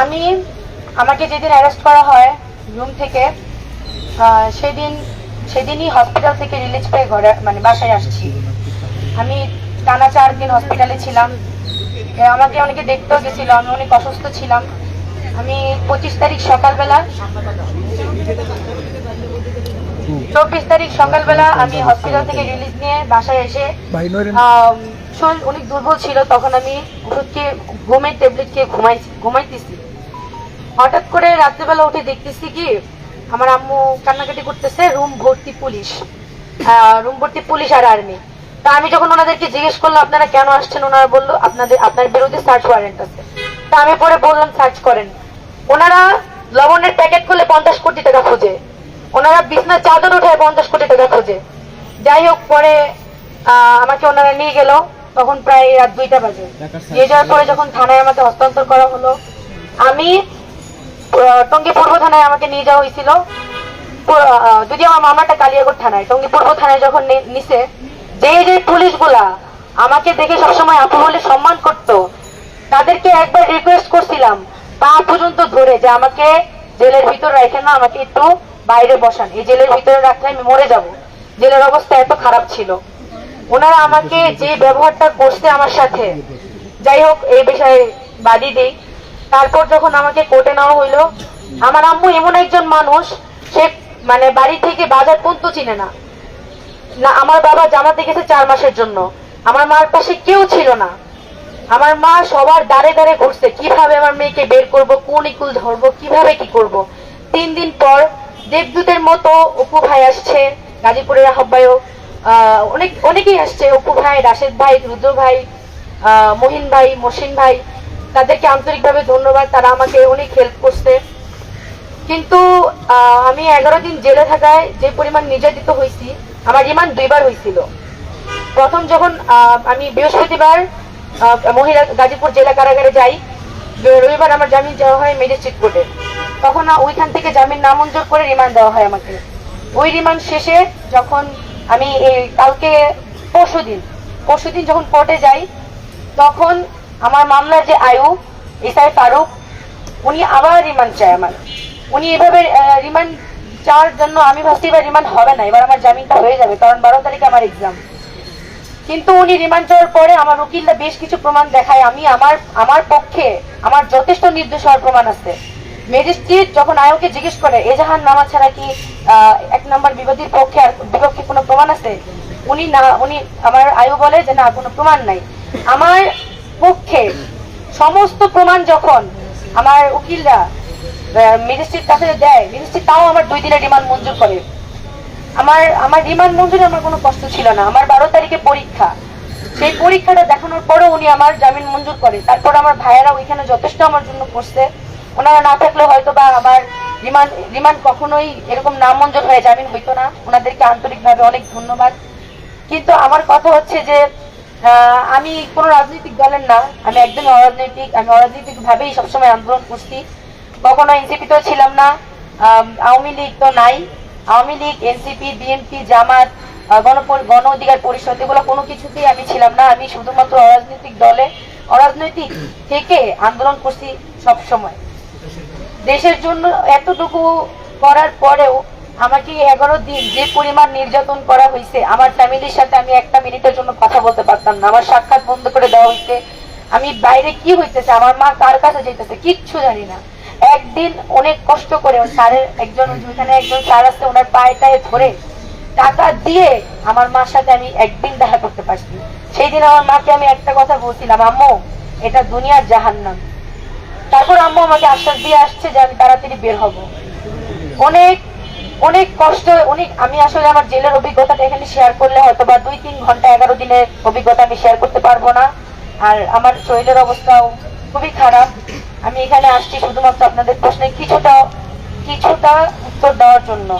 আমি আমাকে যেদিন অ্যারেস্ট করা হয় রুম থেকে, সেদিনই হসপিটাল থেকে রিলিজ পেয়ে ঘরে বাসায় আসছি। আমি টানা 4 দিন হসপিটালে ছিলাম। আমাকে অনেকে দেখতেও গেছিল, আমি অনেক অসুস্থ ছিলাম। আমি 25 তারিখ সকালবেলা 24 তারিখ সকালবেলা আমি হসপিটাল থেকে রিলিজ নিয়ে বাসায় এসে শরীর অনেক দুর্বল ছিল। তখন আমি ওষুধ খেয়ে ঘুমের ট্যাবলেট খেয়ে ঘুমাইতেছি। হঠাৎ করে রাত্রেবেলা উঠে দেখতেছি কি আমার আম্মু কান্নাকাটি করতেছে, রুম ভর্তি পুলিশ আর আর্মি। তা আমি যখন ওনাদেরকে জিজ্ঞেস করলাম আপনারা কেন আসছেন, ওনারা বললো আপনার বিরুদ্ধে সার্চ ওয়ারেন্ট আছে। তা আমি পরে বললাম সার্চ করেন। ওনারা লবণের প্যাকেট খুলে 50 কোটি টাকা খোঁজে, ওনারা বিছনার চাদর উঠায় 50 কোটি টাকা খোঁজে। যাই হোক, পরে আমাকে ওনারা নিয়ে গেল, তখন প্রায় রাত 2টা বাজে। নিয়ে যাওয়ার পরে যখন থানায় আমাকে হস্তান্তর করা হলো, আমি টঙ্গী পূর্ব থানায় আমাকে নিয়ে যাওয়া হয়েছিল। যদি আমার মামাটা কালিয়াকোট থানায়, টঙ্গী পূর্ব থানায় যখন নিছে, যে পুলিশগুলা আমাকে দেখে সবসময় আপু বলে সম্মান করত, তাদেরকে একবার রিকোয়েস্ট করছিলাম পা পর্যন্ত ধরে যে আমাকে জেলের ভিতর রাখেন না, আমাকে একটু বাইরে বসান, এই জেলের ভিতরে রাখলে আমি মরে যাব। জেলের অবস্থা এত খারাপ ছিল। ওনারা আমাকে যে ব্যবহারটা করছে আমার সাথে, যাই হোক এই বিষয়ে বাদই দেই। তারপর যখন আমাকে কোর্টে নেওয়া হইলো, আমার আম্মু এমন একজন মানুষ, সে বাড়ি থেকে বাজার পর্যন্ত চিনে না। আমার বাবা জামাতে গেছে 4 মাসের জন্য, আমার মার পাশে কেউ ছিল না। আমার মা সবার দাঁড়ে দাঁড়ে ঘুরছে কিভাবে আমার মেয়েকে বের করব, কোন ইকুল ধরবো, কিভাবে কি করব। 3 দিন পর দেবদূতের মতো অপু ভাই আসছে, গাজীপুরের আহ্বায়ক, অনেকেই আসছে, অপু ভাই, রাশেদ ভাই, রুদ্র ভাই, মহিন ভাই, মসিন ভাই, তাদেরকে আন্তরিকভাবে ধন্যবাদ। তারা আমাকে অনেক হেল্প করছে। কিন্তু আমি 11 দিন জেলে থাকায় যে পরিমাণ নির্যাতিত হয়েছি, আমার রিমান্ড 2বার হয়েছিল। প্রথম যখন আমি বৃহস্পতিবার মহিলা গাজীপুর জেলা কারাগারে যাই, রবিবার আমার জামিন দেওয়া হয় ম্যাজিস্ট্রেট কোর্টে। তখন ওইখান থেকে জামিন নামঞ্জুর করে রিমান্ড দেওয়া হয় আমাকে। ওই রিমান্ড শেষে যখন আমি কালকে পরশুদিন যখন কোর্টে যাই, তখন আমার মামলার যে আয়ু এসআই ফারুক, উনি আবার রিমান্ড চায় আমার। উনি এভাবে রিমান্ড চাওয়ার জন্য আমি ভাবছি এবার রিমান্ড হবে না, এবার আমার জামিনটা হয়ে যাবে, কারণ 12 তারিখে আমার এক্সাম। কিন্তু উনি রিমান্ড চাওয়ার পরে আমার উকিলরা বেশ কিছু প্রমাণ দেখায়, আমি আমার পক্ষে আমার যথেষ্ট নির্দোষ হওয়ার প্রমাণ আছে। ম্যাজিস্ট্রেট যখন আয়োকে জিজ্ঞেস করে এজাহার নামা ছাড়া কি 1 নম্বর বিবাদীর পক্ষে আর বিপক্ষে কোনো প্রমাণ আছে, উনি আমার আয়ু বলে যে না, কোনো প্রমাণ নাই। আমার পক্ষে সমস্ত প্রমাণ যখন আমার উকিলরা ম্যাজিস্ট্রেট কাছে দেয়, ম্যাজিস্ট্রেট তাও আমার 2 দিনের রিমান্ড মঞ্জুর করে। আমার রিমান্ড মঞ্জুরে আমার কোনো কষ্ট ছিল না। আমার 12 তারিখে পরীক্ষা, সেই পরীক্ষাটা দেখানোর পরেও উনি আমার জামিন মঞ্জুর করে। তারপর আমার ভাইয়েরা ওইখানে যথেষ্ট আমার জন্য করছে। ওনারা না থাকলে হয়তো বা আমার রিমান্ড কখনোই এরকম নাম মঞ্জুর হয়ে জামিন হইতো না। ওনাদেরকে আন্তরিকভাবে অনেক ধন্যবাদ। কিন্তু আমার কথা হচ্ছে যে আমি কোনো রাজনৈতিক দলের না, আমি একদম অরাজনৈতিক। আমি অরাজনৈতিক ভাবেই সবসময় আন্দোলন করছি, কখনো এনসিপিতেও ছিলাম না, আওয়ামী লীগ তো নাই। আওয়ামী লীগ, এনসিপি, বিএনপি, জামাত, গণ অধিকার পরিষদ, এগুলো কোনো কিছুতেই আমি ছিলাম না। আমি শুধুমাত্র অরাজনৈতিক থেকে আন্দোলন করছি সব সময় দেশের জন্য। এতটুকু করার পরেও আমাকে 11 দিন যে পরিমাণ নির্যাতন করা হয়েছে, আমার ফ্যামিলির সাথে আমি 1 মিনিটের জন্য কথা বলতে পারতাম না। আমার সাক্ষাৎ বন্ধ করে দেওয়া হয়েছে। আমি বাইরে কি হইতেছে, আমার মা কার কাছে যেতেছে কিচ্ছু জানি না। একদিন অনেক কষ্ট করে স্যারের একজন স্যার আছে, ওনার পায়েটায় ধরে টাকা দিয়ে আমার মার সাথে আমি একদিন দেখা করতে পারছি। সেই দিন আমার মাকে আমি একটা কথা বলছিলাম, আম্মু এটা দুনিয়ার জাহান্নাম। তারপর আম্মু আমাকে আশ্বাস দিয়ে আসছে যে আমি তাড়াতাড়ি বের হব। অনেক অনেক কষ্ট, আমি আসলে আমার জেলের অভিজ্ঞতাটা এখানে শেয়ার করলে হয়তো বা 2-3 ঘন্টা 11 দিনের অভিজ্ঞতা আমি শেয়ার করতে পারবো না। আর আমার শরীরের অবস্থাও খুবই খারাপ। আমি এখানে আসছি শুধুমাত্র আপনাদের প্রশ্নে কিছুটা উত্তর দেওয়ার জন্য।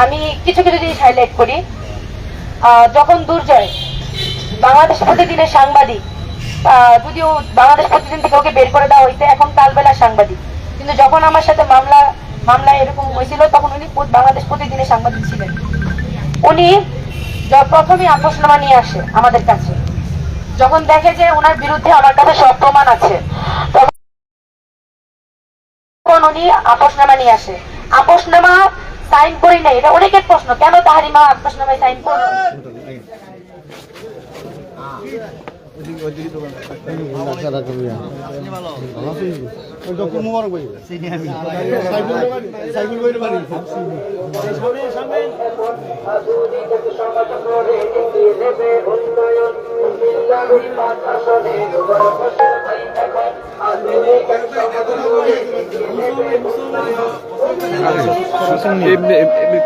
আমি কিছু জিনিস হাইলাইট করি। যখন দুর্জয় বাংলাদেশ প্রতিদিনের সাংবাদিক, যদিও বাংলাদেশ প্রতিদিন থেকে ওকে বের করে দেওয়া হয়েছে, এখন কালবেলার সাংবাদিক, কিন্তু যখন আমার সাথে মামলা এরকম হয়েছিল তখন উনি বাংলাদেশ প্রতিদিনের সাংবাদিক ছিলেন। উনি প্রথমে আপোষনামা নিয়ে আসে আমাদের কাছে, যখন দেখে যে ওনার বিরুদ্ধে আমার কাছে সব প্রমাণ আছে, উনি আপোষনামা নিয়ে আসে, আপোষনামা সাইন করি নাই। এটা অনেকের প্রশ্ন, কেন তাহারিমা আপোষনামায় সাইন করলো?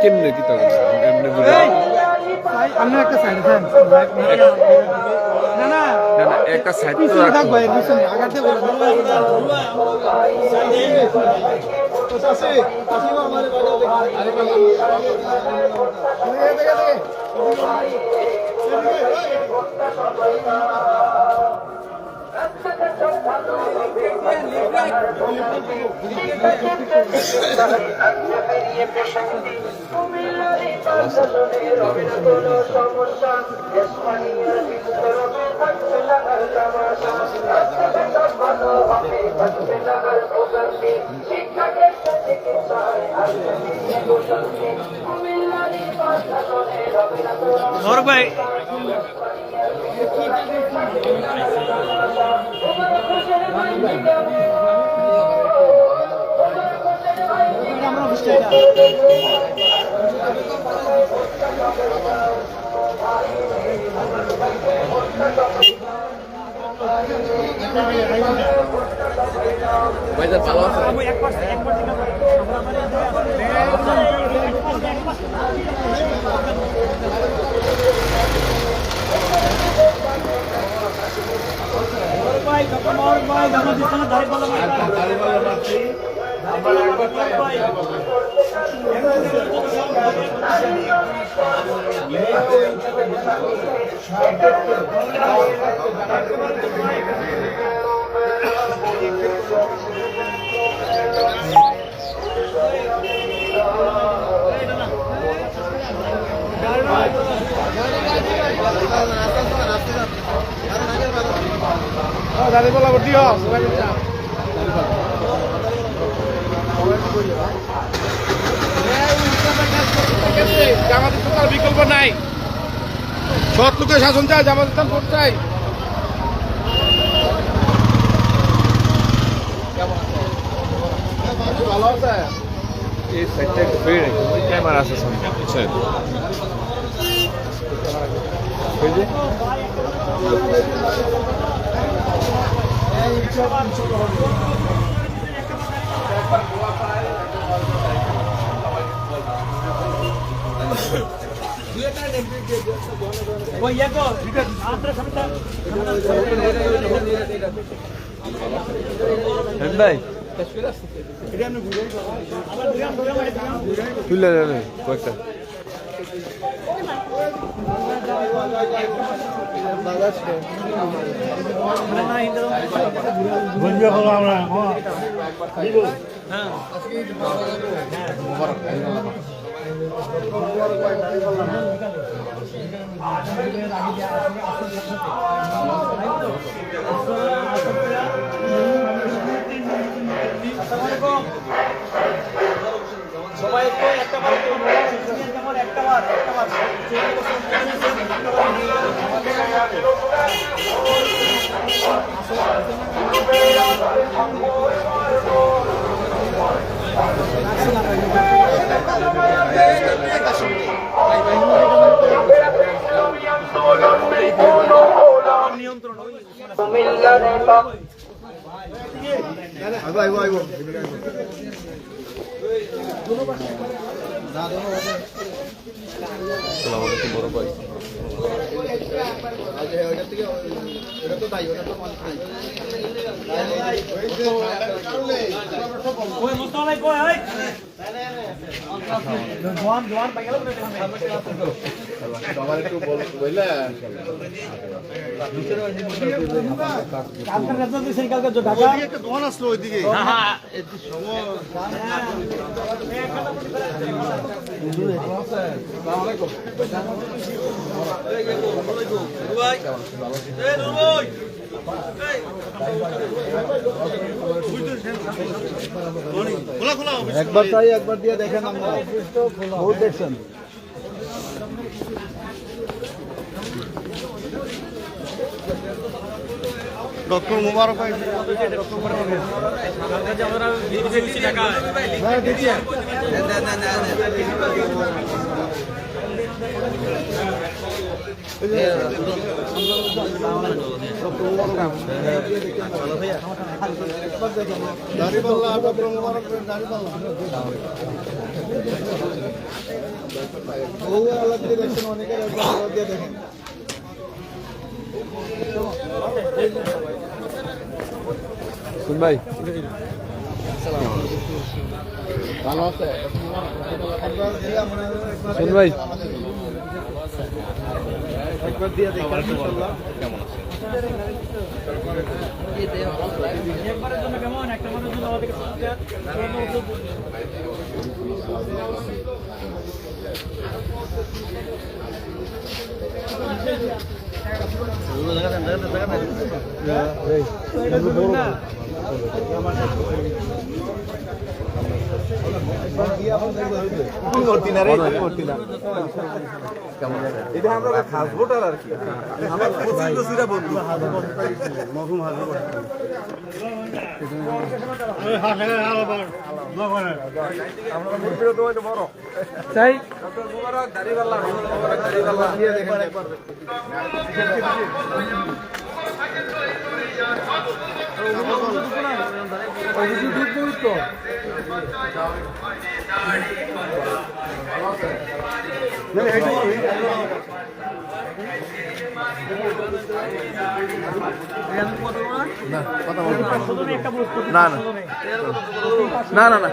কেমনে কি তা আমি একটা সাইড না না না না একটা সাইড তো থাকবো এর পিছনে আগাতে ভাই জামাতের বিকল্প নাই, সৎ লোকের শাসন চাই, জামাতের ভোট চাই। ভালো আছে এই সাইডটা একটু বেড়ে ক্যামেরা আছে সামনে বুঝছেন এই যে ভাই তুলে দেন কয়েকটা সবাই একটু একটা বার একটা বার নিয়ন্ত্রণ বড় ভাই একটা দোকান আসলো ওইদিকে একবার চাই, একবার দিয়ে দেখেন, আমরা বহুত দেখছেন। ডক্টর মুবারক ভাই, হ্যাঁ দিদি, দাড়িপাল্লা, ডক্টর মুবারক দাড়িপাল্লা বহু আলাদা দিয়ে দেখছেন, অনেকের একবার দিয়ে দেখেন। শুন ভাই, ভালো আছে শুন ভাই, একবার দিয়ে দেখেন ইনশাআল্লাহ কেমন আছে। এটা আমরা খাস ভোটার আর কি, আমার প্রতিবেশীরা বন্ধু মরহুম হাজির চাই না না না না না